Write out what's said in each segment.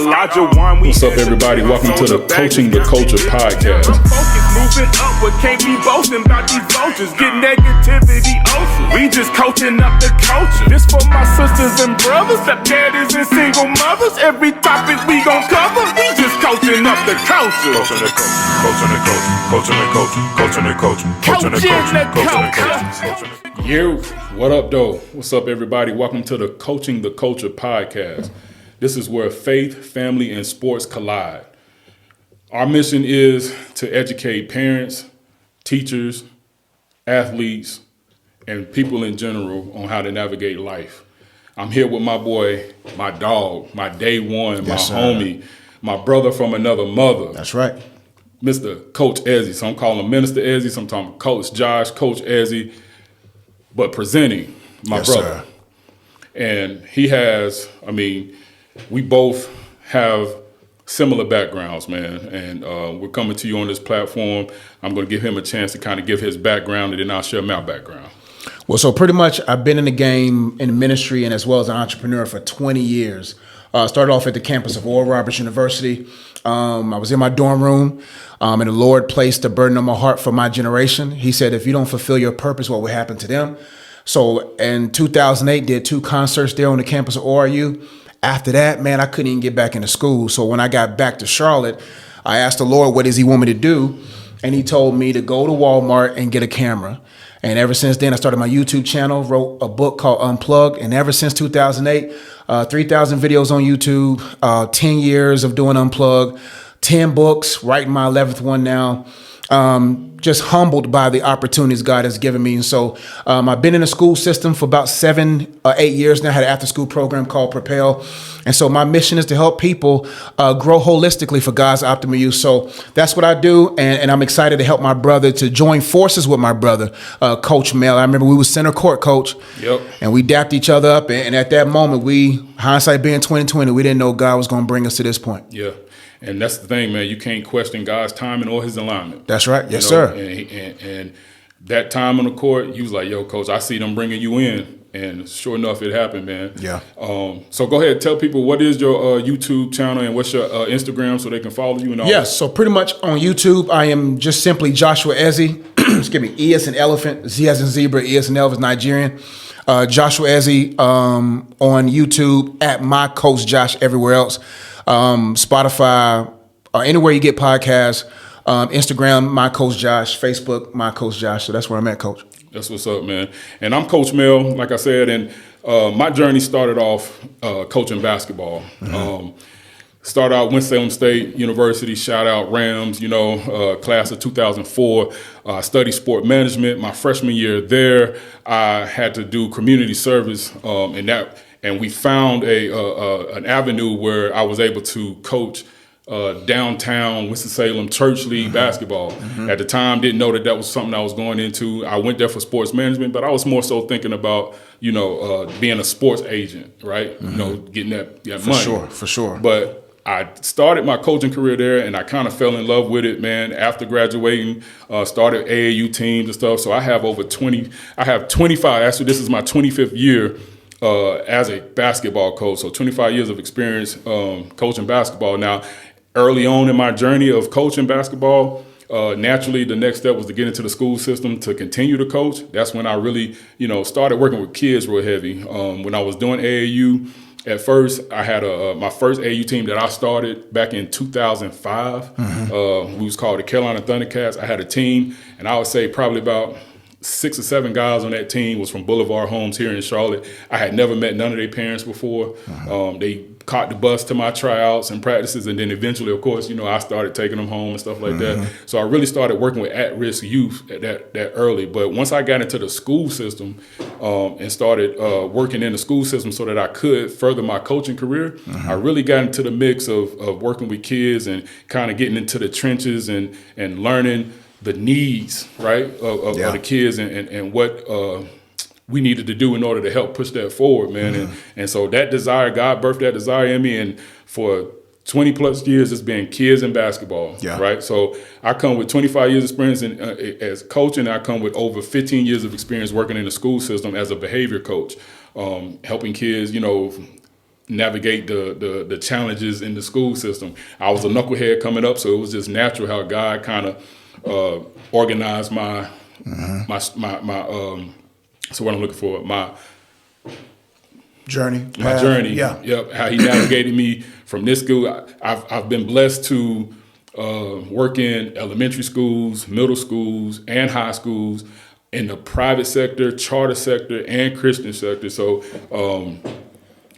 What's up, everybody? Welcome to the Coaching the Culture podcast. Moving upward, can't be boasting about these vultures. Get negativity ocean. We just coaching up the culture. This for my sisters and brothers, stepdaddies and single mothers. Every topic we gon' cover, we just coaching up the culture. Coaching the culture, coaching the culture, coaching the culture, coaching the culture. Yo, what up, though? What's up, everybody? Welcome to the Coaching the Culture podcast. This is where faith, family, and sports collide. Our mission is to educate parents, teachers, athletes, and people in general on how to navigate life. I'm here with my boy, my dog, my day one, my homie, my brother from another mother. That's right. Mr. Coach Ezzy. So I'm calling him Minister Ezzy, sometimes Coach Josh, Coach Ezzy, but presenting my brother. Sir. And he has, we both have similar backgrounds, man, and we're coming to you on this platform. I'm going to give him a chance to kind of give his background, and then I'll share my background. Well, so pretty much I've been in the game, in the ministry, and as well as an entrepreneur for 20 years. Started off at the campus of Oral Roberts University. I was in my dorm room, and the Lord placed a burden on my heart for my generation. He said, if you don't fulfill your purpose, what will happen to them? So in 2008, did 2 concerts there on the campus of ORU. After that, man, I couldn't even get back into school. So when I got back to Charlotte, I asked the Lord, what does he want me to do? And he told me to go to Walmart and get a camera. And ever since then, I started my YouTube channel, wrote a book called Unplugged. And ever since 2008, 3,000 videos on YouTube, 10 years of doing Unplugged, 10 books, writing my 11th one now. Just humbled by the opportunities God has given me. And so I've been in the school system for about 7 or 8 years now. I had an after-school program called Propel. And so my mission is to help people grow holistically for God's optimal use. So that's what I do. And I'm excited to help my brother, to join forces with my brother, Coach Mel. I remember we was center court, Coach. Yep. And we dapped each other up. And at that moment, hindsight being 2020, we didn't know God was going to bring us to this point. Yeah. And that's the thing, man. You can't question God's timing or his alignment. That's right. Yes, sir. And that time on the court, you was like, yo, Coach, I see them bringing you in. And sure enough, it happened, man. Yeah. So go ahead, tell people what is your YouTube channel and what's your Instagram so they can follow you and all that. Yes. So pretty much on YouTube, I am just simply Joshua Ezzy. Excuse me. E as in elephant, Z as in zebra, E as in Elvis, Nigerian. Joshua Ezzy on YouTube, at My Coach Josh everywhere else. Spotify, anywhere you get podcasts, Instagram, My Coach Josh, Facebook, My Coach Josh. So that's where I'm at, Coach. That's what's up, man. And I'm Coach Mel, like I said, and my journey started off coaching basketball. Mm-hmm. Started out Winston-Salem State University, shout out Rams, class of 2004. Studied sport management. My freshman year there, I had to do community service, and we found an avenue where I was able to coach downtown Winston-Salem Church League basketball. Mm-hmm. At the time, didn't know that was something I was going into. I went there for sports management, but I was more so thinking about, being a sports agent, right? Mm-hmm. Getting that money. For sure. But I started my coaching career there, and I kind of fell in love with it, man. After graduating, started AAU teams and stuff. So I have 25. Actually, this is my 25th year as a basketball coach. So 25 years of experience coaching basketball. Now, early on in my journey of coaching basketball, naturally, the next step was to get into the school system to continue to coach. That's when I really, started working with kids real heavy. When I was doing AAU, at first, I had my first AAU team that I started back in 2005. Mm-hmm. We was called the Carolina Thundercats. I had a team, and I would say probably about 6 or 7 guys on that team was from Boulevard Homes here in Charlotte. I had never met none of their parents before. Uh-huh. They caught the bus to my tryouts and practices, and then eventually, of course, I started taking them home and stuff like that. So I really started working with at-risk youth at that early. But once I got into the school system and started working in the school system so that I could further my coaching career, I really got into the mix of working with kids and kind of getting into the trenches and learning the needs, right, of the kids and what we needed to do in order to help push that forward, man. And so that desire, God birthed that desire in me. And for 20 plus years, it's been kids and basketball, right? So I come with 25 years experience as coaching. I come with over 15 years of experience working in the school system as a behavior coach, helping kids, navigate the challenges in the school system. I was a knucklehead coming up, so it was just natural how God kind of organized my so what I'm looking for, my journey. Yeah. Yep. How he navigated me from this school. I've been blessed to work in elementary schools, middle schools, and high schools, in the private sector, charter sector, and Christian sector. So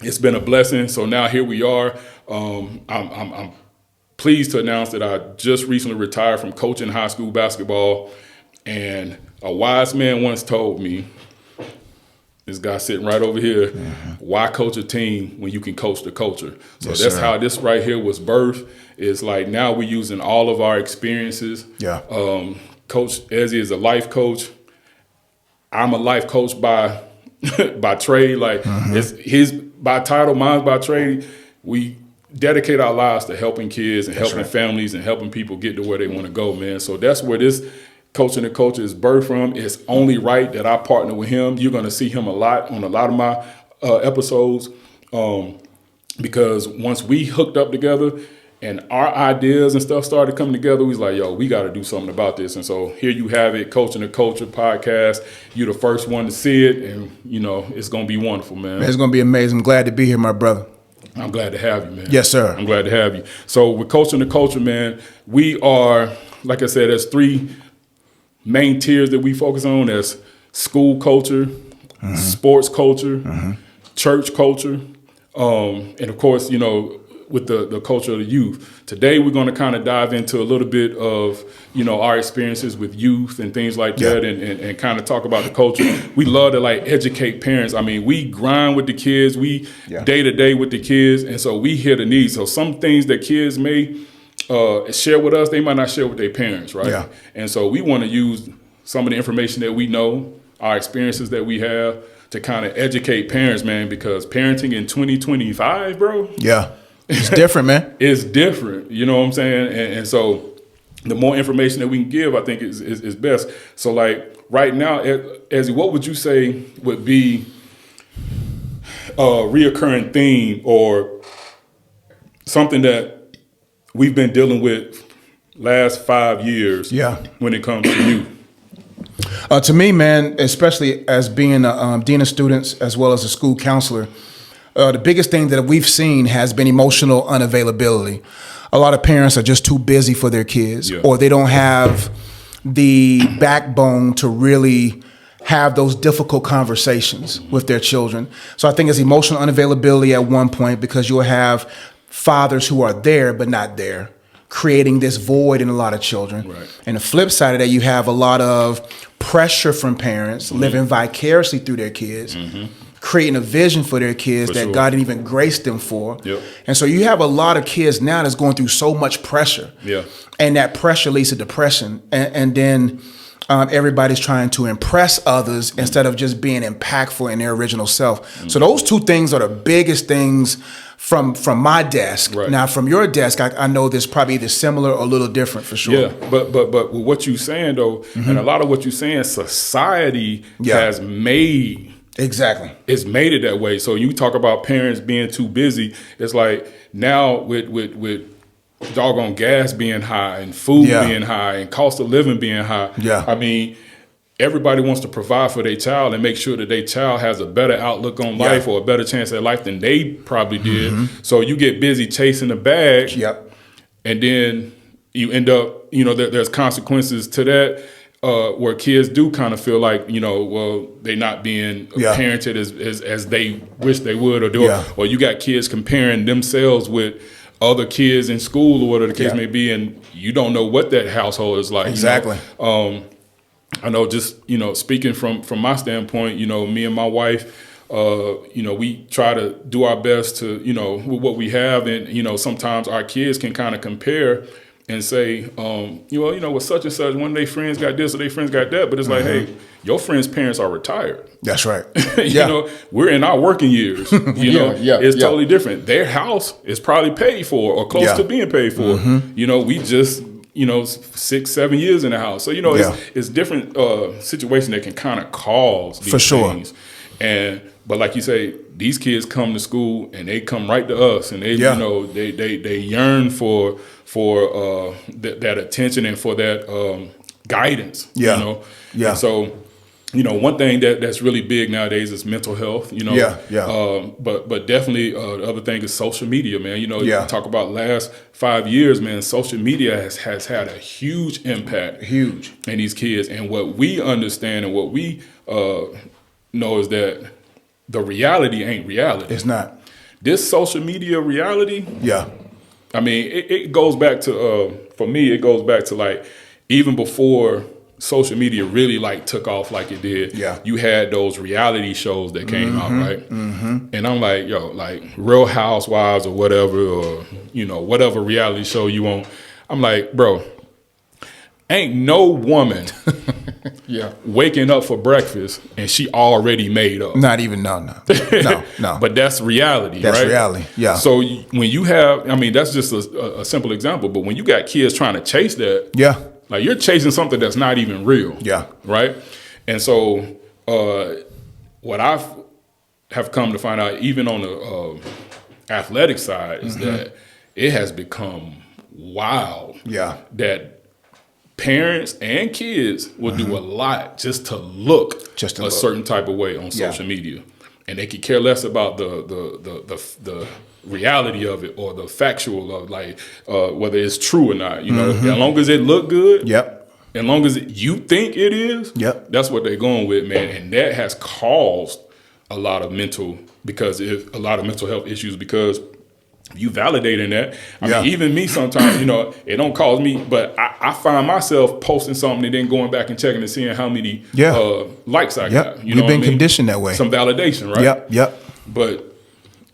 it's been a blessing. So now here we are. I'm pleased to announce that I just recently retired from coaching high school basketball. And a wise man once told me, this guy sitting right over here, why coach a team when you can coach the culture? So Yes, that's sir. how this right here was birthed. It's like now we're using all of our experiences. Yeah. Coach Ezzy is a life coach. I'm a life coach by by trade. Like it's his by title, mine's by trade. We dedicate our lives to helping kids and helping families and helping people get to where they want to go, man. So that's where this Coaching the Culture is birthed from. It's only right that I partner with him. You're going to see him a lot on a lot of my episodes because once we hooked up together and our ideas and stuff started coming together, we was like, yo, we got to do something about this. And so here you have it, Coaching the Culture podcast. You're the first one to see it, and, you know, it's going to be wonderful, man. It's going to be amazing. I'm glad to be here, my brother. I'm glad to have you, man. Yes, sir. I'm glad to have you. So with Coaching the Culture, man, we are, like I said, there's 3 main tiers that we focus on. That's school culture, sports culture, church culture, and of course, you know, with the culture of the youth. Today, we're going to kind of dive into a little bit of, you know, our experiences with youth and things like that, and kind of talk about the culture. We love to like educate parents. I mean, we grind with the kids, we day to day with the kids, and so we hear the needs. So some things that kids may share with us, they might not share with their parents, right? Yeah. And so we want to use some of the information that we know, our experiences that we have, to kind of educate parents, man, because parenting in 2025, bro. Yeah. It's different, man. It's different, you know what I'm saying? And so the more information that we can give, I think is best. So like right now, Ezzy, what would you say would be a reoccurring theme or something that we've been dealing with last 5 years when it comes to youth? To me, man, especially as being a dean of students as well as a school counselor, the biggest thing that we've seen has been emotional unavailability. A lot of parents are just too busy for their kids, or they don't have the backbone to really have those difficult conversations with their children. So I think it's emotional unavailability at one point, because you'll have fathers who are there but not there, creating this void in a lot of children. Right. And the flip side of that, you have a lot of pressure from parents living vicariously through their kids, creating a vision for their kids that God didn't even grace them for. And so you have a lot of kids now that's going through so much pressure. And that pressure leads to depression. And then everybody's trying to impress others instead of just being impactful in their original self. So those 2 things are the biggest things from my desk. Now, from your desk, I know there's probably either similar or a little different for sure. Yeah, but with what you're saying, though, and a lot of what you're saying, society has made. Exactly. It's made it that way. So you talk about parents being too busy. It's like now with doggone gas being high and food being high and cost of living being high. I mean, everybody wants to provide for their child and make sure that their child has a better outlook on life or a better chance at life than they probably did. So you get busy chasing the bag. And then you end up, you know, there's consequences to that. Where kids do kind of feel like, you know, well, they're not being parented as they wish they would, or do, or you got kids comparing themselves with other kids in school or whatever the case may be, and you don't know what that household is like. Exactly. You know? I know, just, you know, speaking from my standpoint, you know, me and my wife, you know, we try to do our best to, you know, with what we have, and, you know, sometimes our kids can kind of compare and say, you know, with such and such, one of their friends got this or their friends got that. But it's like, hey, your friend's parents are retired. That's right. You know, we're in our working years. You know, it's totally different. Their house is probably paid for or close to being paid for. You know, we just, you know, 6-7 years in the house. So, you know, it's different situations that can kind of cause these things. And But like you say, these kids come to school and they come right to us, and they they yearn for that attention and for that guidance. Yeah. Yeah. And so, one thing that's really big nowadays is mental health. But definitely the other thing is social media, man. You talk about last 5 years, man. Social media has had a huge impact, in these kids. And what we understand and what we know is that the reality ain't reality. It's not. This social media reality. Yeah. I mean, it goes back to for me. It goes back to like even before social media really like took off like it did. Yeah. You had those reality shows that came out, right? Mm-hmm. And I'm like, like Real Housewives or whatever, or whatever reality show you want. I'm like, bro, ain't no woman waking up for breakfast and she already made up. Not even no. But that's reality, right? That's reality. Yeah. So when you have, I mean, that's just a simple example. But when you got kids trying to chase that, like you're chasing something that's not even real. Yeah. Right. And so what I've have come to find out, even on the athletic side, is that it has become wild. Yeah. That parents and kids will do a lot just to look a certain type of way on social media, and they could care less about the reality of it or the factual of like whether it's true or not. As long as it look good, as long as you think it is, that's what they're going with, man. And that has caused a lot of mental health issues because you validating that. I mean, even me sometimes, it don't cause me, but I find myself posting something and then going back and checking and seeing how many likes I got. We've been conditioned that way. Some validation, right? Yep. But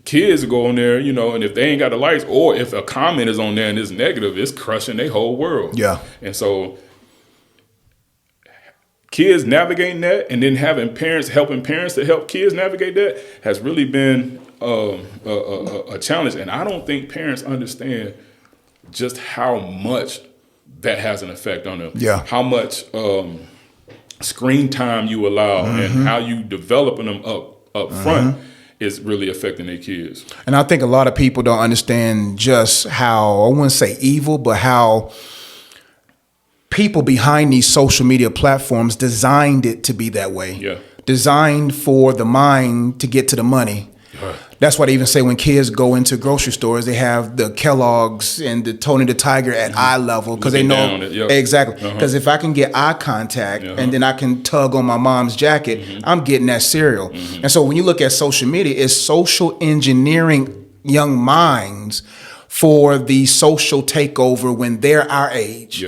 kids go on there, and if they ain't got the likes, or if a comment is on there and it's negative, it's crushing their whole world. Yeah. And so kids navigating that, and then helping parents to help kids navigate that has really been a challenge. And I don't think parents understand just how much that has an effect on them. Yeah. How much screen time you allow and how you developing them up front is really affecting their kids. And I think a lot of people don't understand just how, I wouldn't say evil, but how people behind these social media platforms designed it to be that way. Yeah. Designed for the mind to get to the money. That's why they even say when kids go into grocery stores, they have the Kellogg's and the Tony the Tiger at eye level because they know exactly. Because if I can get eye contact and then I can tug on my mom's jacket, I'm getting that cereal. And so when you look at social media, it's social engineering young minds for the social takeover when they're our age.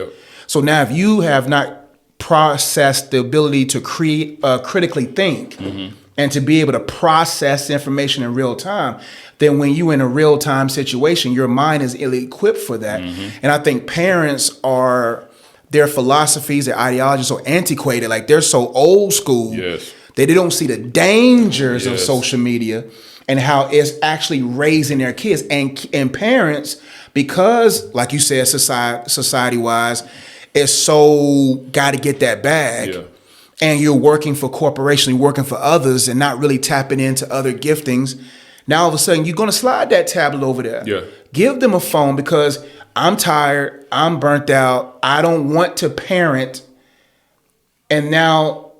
So now if you have not processed the ability to critically think and to be able to process information in real time, then when you're in a real time situation, your mind is ill-equipped for that. And I think parents their philosophies, their ideologies are antiquated. Like they're so old school that they don't see the dangers of social media and how it's actually raising their kids. And parents, because like you said, society-wise, it's so got to get that bag. And you're working for corporations, working for others, and not really tapping into other giftings. Now all of a sudden you're going to slide that tablet over there. Give them a phone because I'm tired, I'm burnt out, I don't want to parent, and now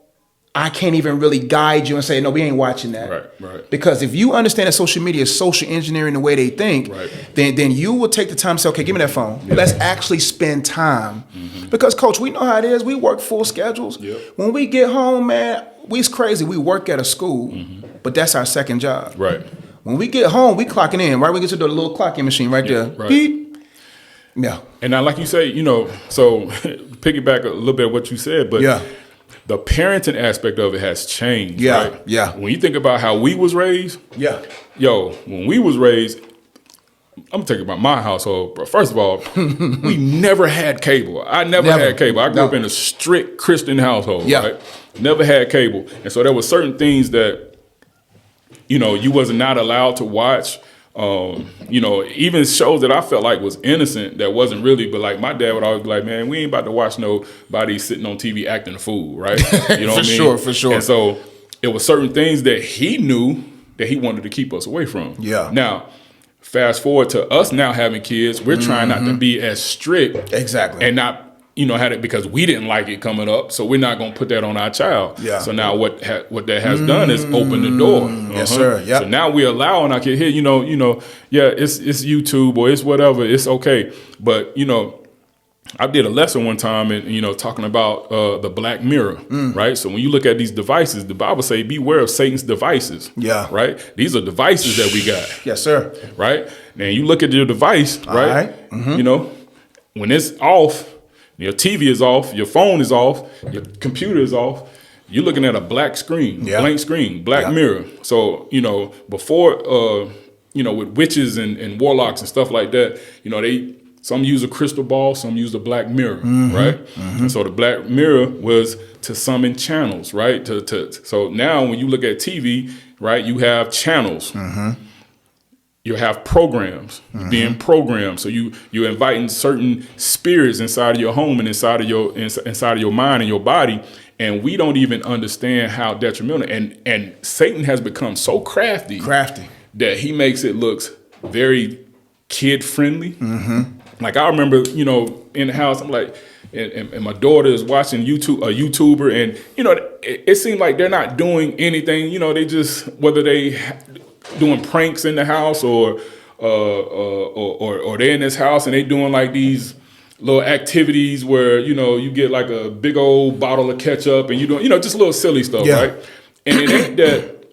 I can't even really guide you and say, no, we ain't watching that. Right. Because if you understand that social media is social engineering the way they think, then you will take the time to say, okay, give me that phone. Let's actually spend time. Because, Coach, we know how it is. We work full schedules. When we get home, man, we's crazy. We work at a school, but that's our second job. When we get home, we clocking in, right? We get to the little clocking machine right there. Beep. Yeah. And now, like you say, so piggyback a little bit of what you said, but the parenting aspect of it has changed, right? When you think about how we was raised, when we was raised, I'm talking about my household, bro. First of all, we never had cable. I never had cable. I grew up in a strict Christian household, right? Never had cable. And so there were certain things that, you was not allowed to watch. Even shows that I felt like was innocent that wasn't really, but like my dad would always be like, man, we ain't about to watch nobody sitting on TV acting a fool, right? You know what I mean? For sure. And so it was certain things that he knew that he wanted to keep us away from. Yeah. Now, fast forward to us now having kids, we're trying not to be as strict. Exactly. And not, had it because we didn't like it coming up, so we're not going to put that on our child. Yeah. So now what that has done is open the door. Yes, sir. Yep. So now we're allowing our kid here, it's YouTube or it's whatever, it's okay. But, I did a lesson one time and, talking about the black mirror, right? So when you look at these devices, the Bible say, beware of Satan's devices. Yeah. Right? These are devices that we got. Yes, sir. Right? Now you look at your device, right? right. Mm-hmm. When it's off, your TV is off, your phone is off, your computer is off, you're looking at a black screen, blank screen, black mirror. So, before, with witches and warlocks and stuff like that, some use a crystal ball, some use a black mirror, right? And so the black mirror was to summon channels, right? So now when you look at TV, right, you have channels. You have programs being programmed. So you're inviting certain spirits inside of your home and inside of your mind and your body. And we don't even understand how detrimental. And Satan has become so crafty that he makes it look very kid friendly. Like I remember, in the house, I'm like, and my daughter is watching a YouTuber, and it seemed like they're not doing anything. They just, whether they doing pranks in the house or they're in this house and they doing like these little activities where you get like a big old bottle of ketchup and you doing just little silly stuff, right? And it ain't that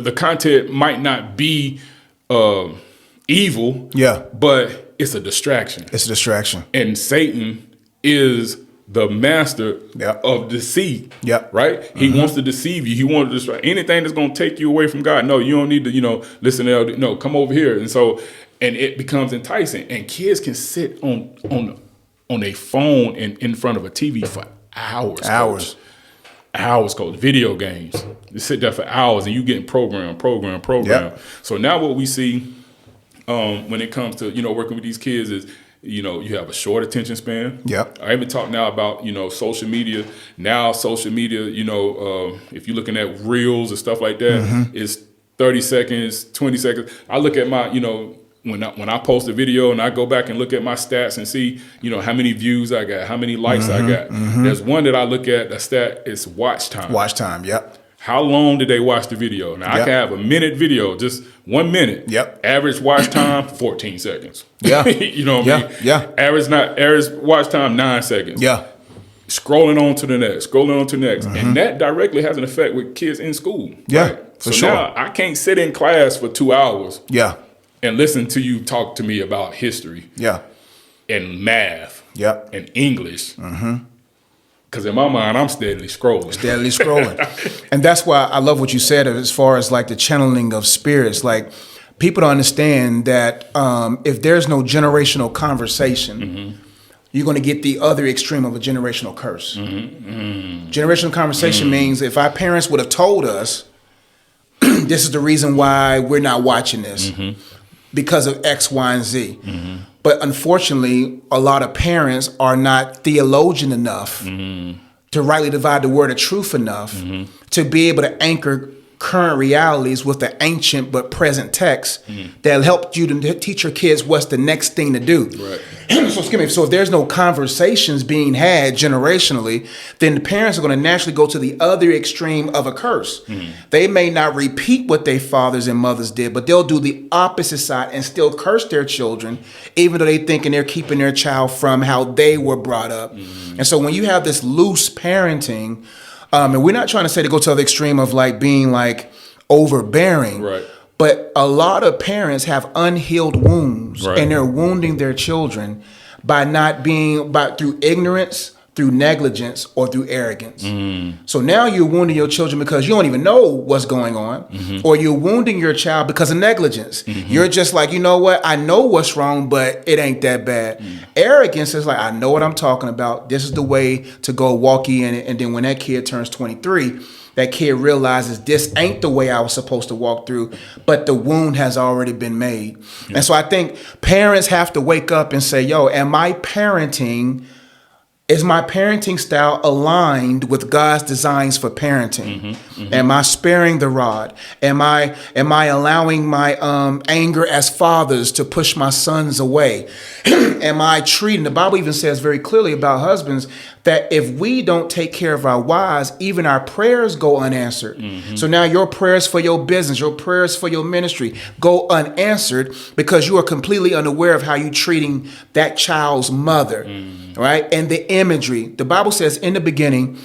the content might not be evil, but it's a distraction. It's a distraction. And Satan is the master of deceit. Right? He wants to deceive you. He wants to distract anything that's going to take you away from God. No, you don't need to, listen to, no, come over here. And so, and it becomes enticing. And kids can sit on a phone and in front of a TV for hours. Hours, coach. Video games. You sit there for hours and you getting program. So now what we see when it comes to, working with these kids is, you have a short attention span. I even talk now about, social media. Now social media, if you're looking at reels and stuff like that, it's 30 seconds, 20 seconds. I look at my, when I post a video and I go back and look at my stats and see, how many views I got, how many likes I got. There's one that I look at, the stat is watch time. Watch time, How long did they watch the video? Now I can have a minute video, just 1 minute. Average watch time, 14 seconds. You know what I mean? Average watch time, 9 seconds. Scrolling on to the next. And that directly has an effect with kids in school. Right? For sure. Now I can't sit in class for 2 hours and listen to you talk to me about history. And math. And English. Because in my mind, I'm steadily scrolling. And that's why I love what you said as far as like the channeling of spirits. Like people don't understand that if there's no generational conversation, you're going to get the other extreme of a generational curse. Generational conversation means if our parents would have told us, this is the reason why we're not watching this, because of X, Y, and Z. But unfortunately, a lot of parents are not theologian enough to rightly divide the word of truth enough to be able to anchor current realities with the ancient but present text that'll help you to teach your kids what's the next thing to do. So if there's no conversations being had generationally, then the parents are going to naturally go to the other extreme of a curse. They may not repeat what their fathers and mothers did, but they'll do the opposite side and still curse their children, even though they thinking they're keeping their child from how they were brought up. And so when you have this loose parenting, and we're not trying to say to go to the extreme of like being like overbearing, but a lot of parents have unhealed wounds and they're wounding their children by through ignorance, through negligence, or through arrogance. So now you're wounding your children because you don't even know what's going on, or you're wounding your child because of negligence. You're just like, you know what? I know what's wrong, but it ain't that bad. Arrogance is like, I know what I'm talking about. This is the way to go walk in it. And then when that kid turns 23, that kid realizes this ain't the way I was supposed to walk through, but the wound has already been made. And so I think parents have to wake up and say, yo, am I parenting Is my parenting style aligned with God's designs for parenting? Am I sparing the rod? Am I allowing my anger as fathers to push my sons away? Am I treating, the Bible even says very clearly about husbands that if we don't take care of our wives, even our prayers go unanswered. So now your prayers for your business, your prayers for your ministry go unanswered because you are completely unaware of how you're treating that child's mother, right? And the imagery, the Bible says in the beginning,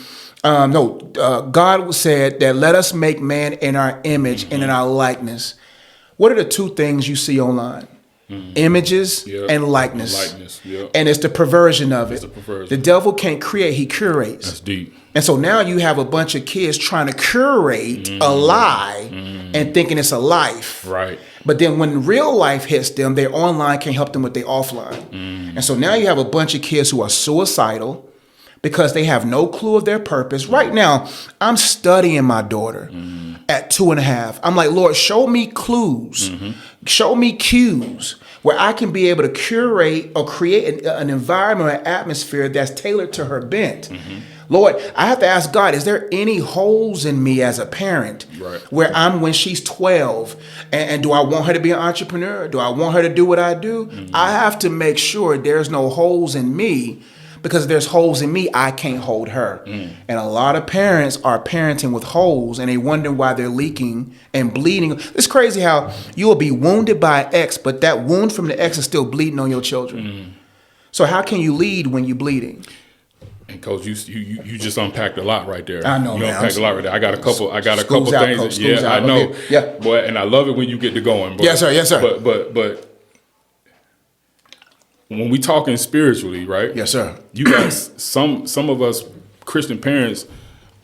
God said that let us make man in our image and in our likeness. What are the two things you see online? Images and likeness. And it's the perversion of it. The devil can't create, he curates. That's deep. And so now you have a bunch of kids trying to curate a lie and thinking it's a life. Right. But then when real life hits them, their online can't help them with their offline. And so now you have a bunch of kids who are suicidal because they have no clue of their purpose. Right now, I'm studying my daughter at 2.5. I'm like, Lord, show me clues. Show me cues where I can be able to curate or create an environment or an atmosphere that's tailored to her bent. Lord, I have to ask God, is there any holes in me as a parent where I'm when she's 12? And do I want her to be an entrepreneur? Do I want her to do what I do? I have to make sure there's no holes in me, because if there's holes in me, I can't hold her. And a lot of parents are parenting with holes and they wonder why they're leaking and bleeding. It's crazy how you will be wounded by an ex, but that wound from the ex is still bleeding on your children. So how can you lead when you're bleeding? And Coach, you just unpacked a lot right there. I know, you man. Unpacked a lot right there. I got a couple School's out, things. Coach. School's I out. know. Okay. Yeah. Boy, and I love it when you get to going. But, Yes, sir. Yes, sir. But when we talking spiritually, right? Yes, sir. You guys, some of us Christian parents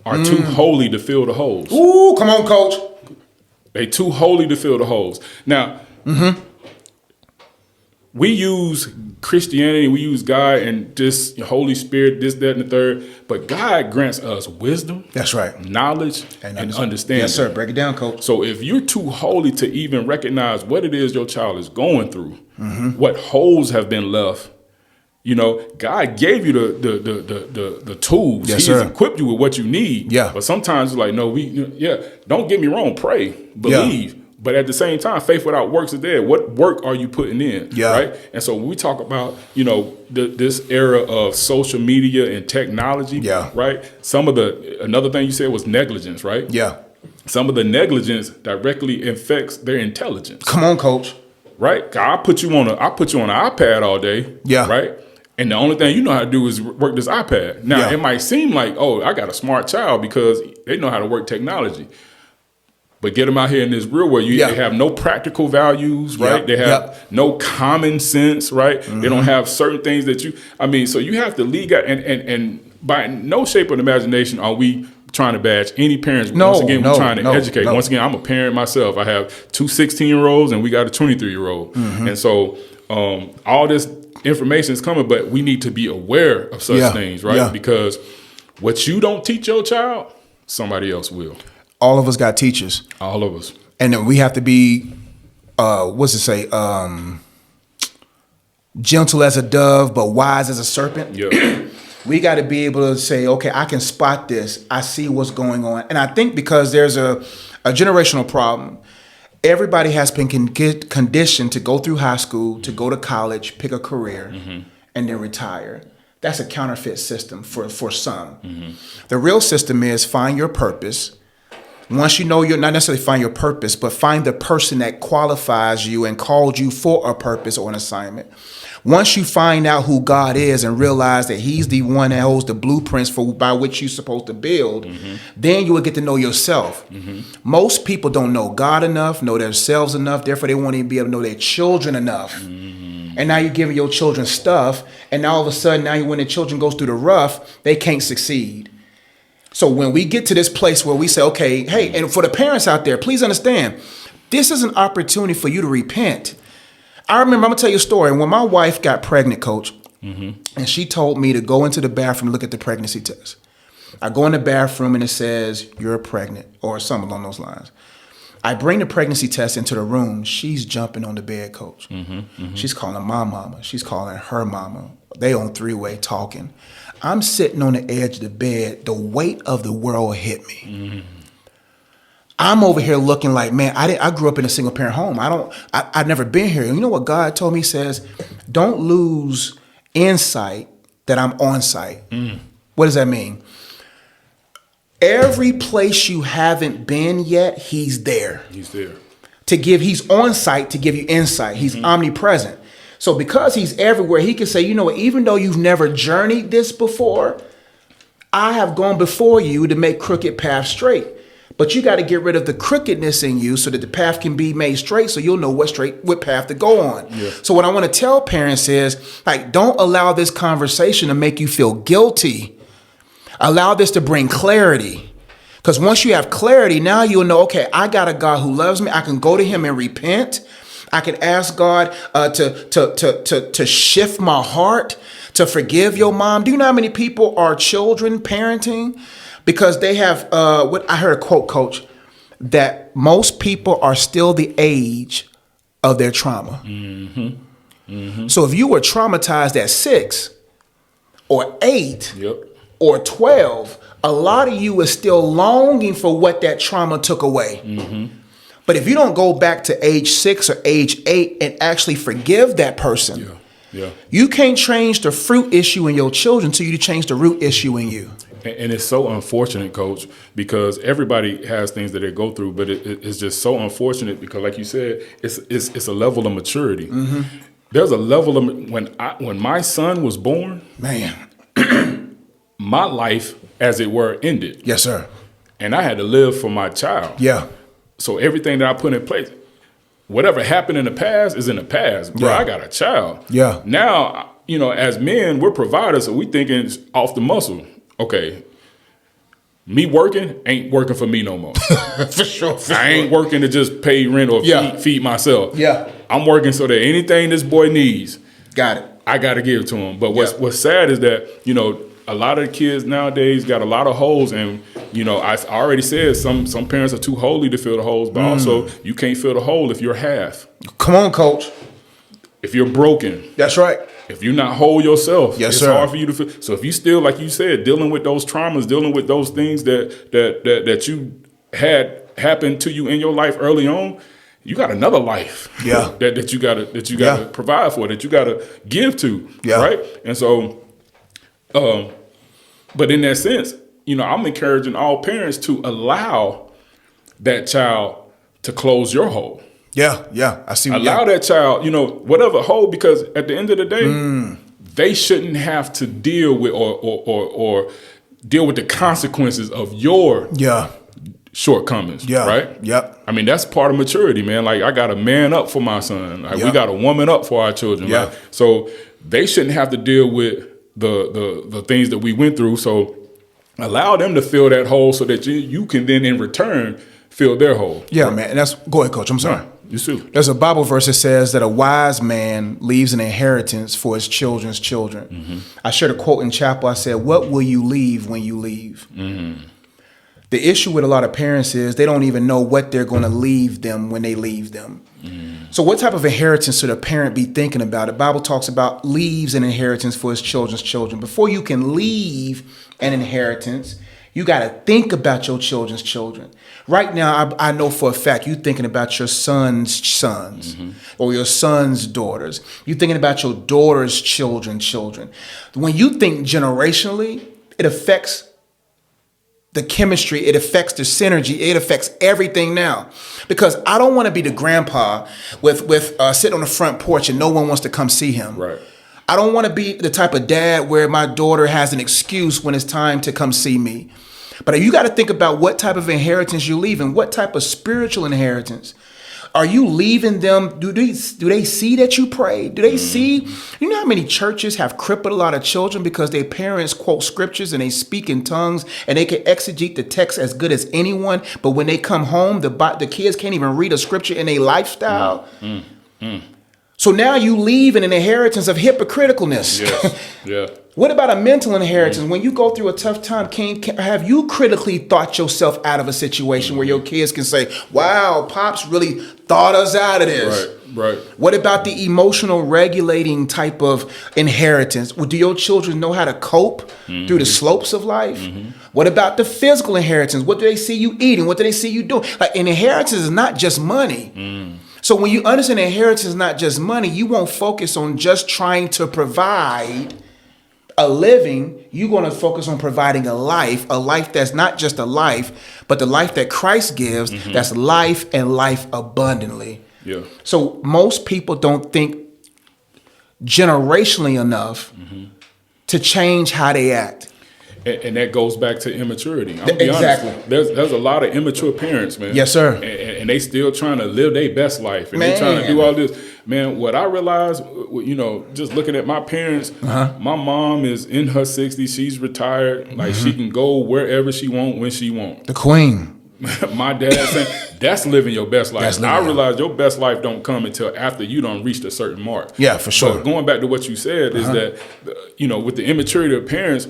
are too holy to fill the holes. Ooh, come on, Coach. They too holy to fill the holes. Now, we use Christianity, we use God and this Holy Spirit, this, that, and the third. But God grants us wisdom. That's right. Knowledge and understanding. Yes, sir. Break it down, Coach. So if you're too holy to even recognize what it is your child is going through, what holes have been left, you know, God gave you the tools. Yes, He's sir. equipped you with what you need. Yeah. But sometimes it's like, no, don't get me wrong, pray, believe. Yeah. But at the same time, faith without works is dead. What work are you putting in? Yeah. Right. And so when we talk about, you know, this era of social media and technology. Yeah. Right. Another thing you said was negligence. Right. Yeah. Some of the negligence directly affects their intelligence. Come on, Coach. Right. I put you on an iPad all day. Yeah. Right. And the only thing you know how to do is work this iPad. Now, It might seem like, oh, I got a smart child because they know how to work technology. But get them out here in this real world. They have no practical values, right? They have no common sense, right? They don't have certain things that so you have to lead God. And by no shape of imagination are we trying to bash any parents. Once again, we're trying to educate. Once again, I'm a parent myself. I have two 16-year-olds and we got a 23-year-old. And so all this information is coming, but we need to be aware of such things, right? Yeah. Because what you don't teach your child, somebody else will. All of us got teachers. All of us. And then we have to be, gentle as a dove, but wise as a serpent. Yeah. We got to be able to say, okay, I can spot this. I see what's going on. And I think because there's a generational problem, everybody has been conditioned to go through high school, to go to college, pick a career, and then retire. That's a counterfeit system for some. The real system is find your purpose. Once you know you're not necessarily find your purpose, but find the person that qualifies you and called you for a purpose or an assignment. Once you find out who God is and realize that he's the one that holds the blueprints by which you're supposed to build, then you will get to know yourself. Most people don't know God enough, know themselves enough, therefore they won't even be able to know their children enough. And now you're giving your children stuff, and now all of a sudden, when the children goes through the rough, they can't succeed. So when we get to this place where we say, okay, hey, and for the parents out there, please understand, this is an opportunity for you to repent. I remember, I'm going to tell you a story. When my wife got pregnant, Coach, and she told me to go into the bathroom and look at the pregnancy test. I go in the bathroom and it says, you're pregnant, or something along those lines. I bring the pregnancy test into the room. She's jumping on the bed, Coach. She's calling my mama. She's calling her mama. They on three-way talking. I'm sitting on the edge of the bed. The weight of the world hit me. Mm-hmm. I'm over here looking like, man, I grew up in a single parent home. I've never been here. You know what God told me? He says, don't lose insight that I'm on site. Mm. What does that mean? Every place you haven't been yet, he's there. He's there. He's on site to give you insight. He's omnipresent. So because he's everywhere, he can say, you know what, even though you've never journeyed this before, I have gone before you to make crooked paths straight. But you got to get rid of the crookedness in you so that the path can be made straight, so you'll know what path to go on. Yeah. So what I want to tell parents is, like, don't allow this conversation to make you feel guilty. Allow this to bring clarity. Because once you have clarity, now you'll know, okay, I got a God who loves me. I can go to him and repent. I can ask God to shift my heart, to forgive your mom. Do you know how many people are children parenting? Because they have, I heard a quote, Coach, that most people are still the age of their trauma. Mm-hmm. Mm-hmm. So if you were traumatized at 6 or 8 or 12, a lot of you is still longing for what that trauma took away. Mm-hmm. But if you don't go back to age 6 or age 8 and actually forgive that person, you can't change the fruit issue in your children until you change the root issue in you. And it's so unfortunate, Coach, because everybody has things that they go through, but it's just so unfortunate because, like you said, it's a level of maturity. Mm-hmm. There's a level of when my son was born, man, my life, as it were, ended. Yes, sir. And I had to live for my child. Yeah. So everything that I put in place, whatever happened in the past is in the past. Bro, I got a child. Yeah. Now, as men, we're providers, so we thinking off the muscle. Okay, me working ain't working for me no more. For sure. I ain't working to just pay rent or feed myself. Yeah. I'm working so that anything this boy needs, got it. I got to give to him. But what's sad is that, a lot of the kids nowadays got a lot of holes. And, I already said some parents are too holy to fill the holes, but also you can't fill the hole if you're half. Come on, Coach. If you're broken. That's right. If you're not whole yourself, yes, it's sir. hard for you to feel. So if you still, like you said, dealing with those traumas, dealing with those things that you had happen to you in your life early on, you got another life. Yeah. that you gotta provide for, that you gotta give to. Yeah. Right. And so, but in that sense, I'm encouraging all parents to allow that child to close your hole. Yeah, I see. Allow that child, whatever hole, because at the end of the day, they shouldn't have to deal with or deal with the consequences of your shortcomings. Yeah, right. Yep. I mean, that's part of maturity, man. Like, I got to man up for my son. Like, we got to woman up for our children. Yeah. Like, so they shouldn't have to deal with the things that we went through. So allow them to fill that hole so that you can then in return fill their hole. Yeah, right? Man. And go ahead, Coach. I'm sorry. You too. There's a Bible verse that says that a wise man leaves an inheritance for his children's children. Mm-hmm. I shared a quote in chapel. I said, what will you leave when you leave? Mm-hmm. The issue with a lot of parents is they don't even know what they're going to leave them when they leave them. Mm-hmm. So what type of inheritance should a parent be thinking about? The Bible talks about leaves an inheritance for his children's children. Before you can leave an inheritance, you got to think about your children's children. Right now, I know for a fact you're thinking about your son's sons mm-hmm. or your son's daughters. You're thinking about your daughter's children. When you think generationally, it affects the chemistry. It affects the synergy. It affects everything now. Because I don't want to be the grandpa with sitting on the front porch and no one wants to come see him. Right. I don't want to be the type of dad where my daughter has an excuse when it's time to come see me. But you got to think about what type of inheritance you're leaving, what type of spiritual inheritance. Are you leaving them? Do they see that you pray? Do they see? You know how many churches have crippled a lot of children because their parents quote scriptures and they speak in tongues and they can exegete the text as good as anyone. But when they come home, the kids can't even read a scripture in their lifestyle. So now you leave an inheritance of hypocriticalness. Yes. Yeah. What about a mental inheritance? When you go through a tough time, have you critically thought yourself out of a situation where your kids can say, wow, Pops really thought us out of this? Right. What about the emotional regulating type of inheritance? Well, do your children know how to cope through the slopes of life? What about the physical inheritance? What do they see you eating? What do they see you doing? Like, an inheritance is not just money. So when you understand inheritance is not just money, you won't focus on just trying to provide a living. You're going to focus on providing a life that's not just a life, but the life that Christ gives, that's life and life abundantly. Yeah. So most people don't think generationally enough to change how they act. And that goes back to immaturity. I'll be Exactly. honest. There's a lot of immature parents, man. Yes, sir. And they still trying to live their best life, and they trying to do all this. Man, what I realized, just looking at my parents, my mom is in her 60s. She's retired. Like, she can go wherever she want, when she want. The queen. My dad saying, that's living your best life. I realize your best life don't come until after you done reached a certain mark. Yeah, for sure. But going back to what you said is that, with the immaturity of parents,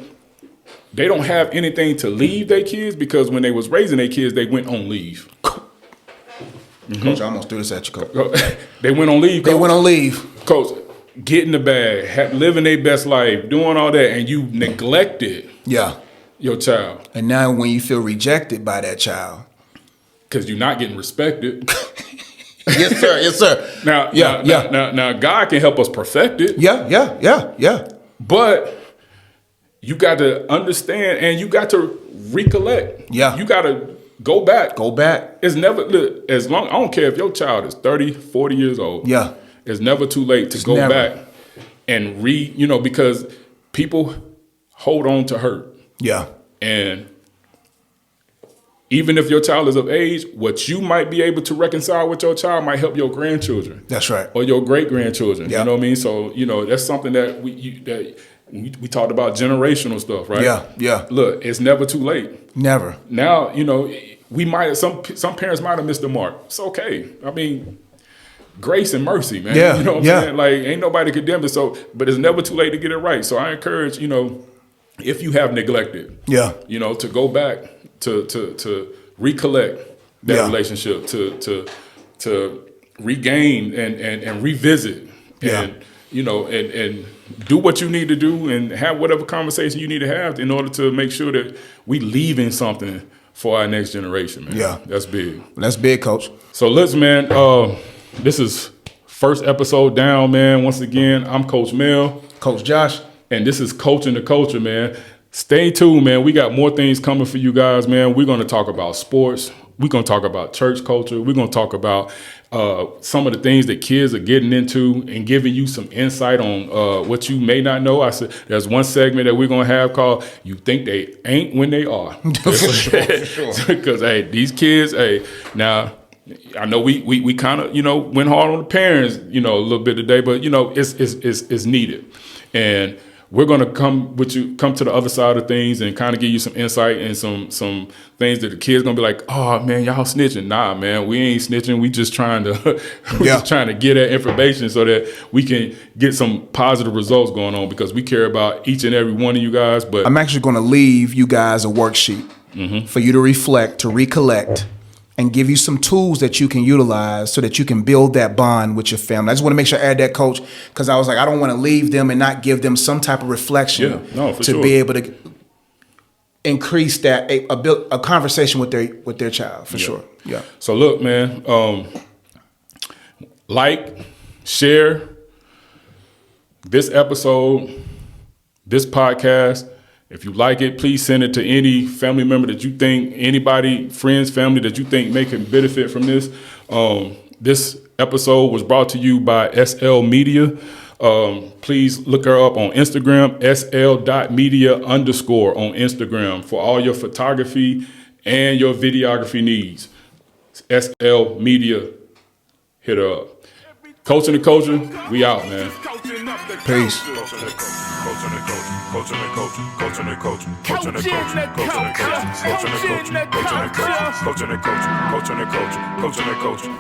they don't have anything to leave their kids, because when they was raising their kids, they went on leave. Coach, I almost threw this at you, Coach. They went on leave. Coach. They went on leave. Coach, get in the bag, living their best life, doing all that, and you neglected your child. And now when you feel rejected by that child, because you're not getting respected. Yes, sir. Yes, sir. Now, God can help us perfect it. Yeah. But you got to understand, and you got to recollect. Yeah. You got to go back. Go back. It's never, look, as long, I don't care if your child is 30, 40 years old. Yeah. It's never too late to go back and because people hold on to hurt. Yeah. And even if your child is of age, what you might be able to reconcile with your child might help your grandchildren. That's right. Or your great-grandchildren. Yeah. You know what I mean? So, that's something that we talked about, generational stuff, right? Yeah. Look, it's never too late. Never. Now, we might some parents might have missed the mark. It's okay. I mean, grace and mercy, man. Yeah. You know what I'm saying? Like, ain't nobody condemned it. So, but it's never too late to get it right. So I encourage, if you have neglected, to go back to recollect that relationship, to regain and revisit, and and do what you need to do, and have whatever conversation you need to have in order to make sure that we leaving something for our next generation, man. Yeah. That's big. That's big, Coach. So listen, man, this is first episode down, man. Once again, I'm Coach Mel. Coach Josh. And this is Coaching the Culture, man. Stay tuned, man. We got more things coming for you guys, man. We're going to talk about sports. We're going to talk about church culture. We're going to talk about some of the things that kids are getting into and giving you some insight on what you may not know. I said there's one segment that we're going to have called "You Think They Ain't When They Are." For sure. Because, hey, these kids, now, I know we kind of, went hard on the parents, a little bit today, but, it's needed. And we're going to come to the other side of things and kind of give you some insight and some things that the kids going to be like, oh man, y'all snitching. Nah, man, we ain't snitching. We just trying to get that information so that we can get some positive results going on, because we care about each and every one of you guys. But I'm actually going to leave you guys a worksheet for you to reflect, to recollect, and give you some tools that you can utilize so that you can build that bond with your family. I just want to make sure I add that, Coach, because I was like, I don't want to leave them and not give them some type of reflection to be able to increase that a conversation with their child, for sure. Yeah. So look, man, like, share this episode, this podcast. If you like it, please send it to any family member that you think, anybody, friends, family that you think may can benefit from this. This episode was brought to you by SL Media. Please look her up on Instagram, sl.media_ on Instagram for all your photography and your videography needs. SL Media, hit her up. Coaching the Culture, we out, man. Peace. Coaching the culture, coaching the culture, coaching the culture, coaching the culture, coaching the culture, coaching the culture, coaching the culture, coaching the culture, coaching the culture, coaching the culture.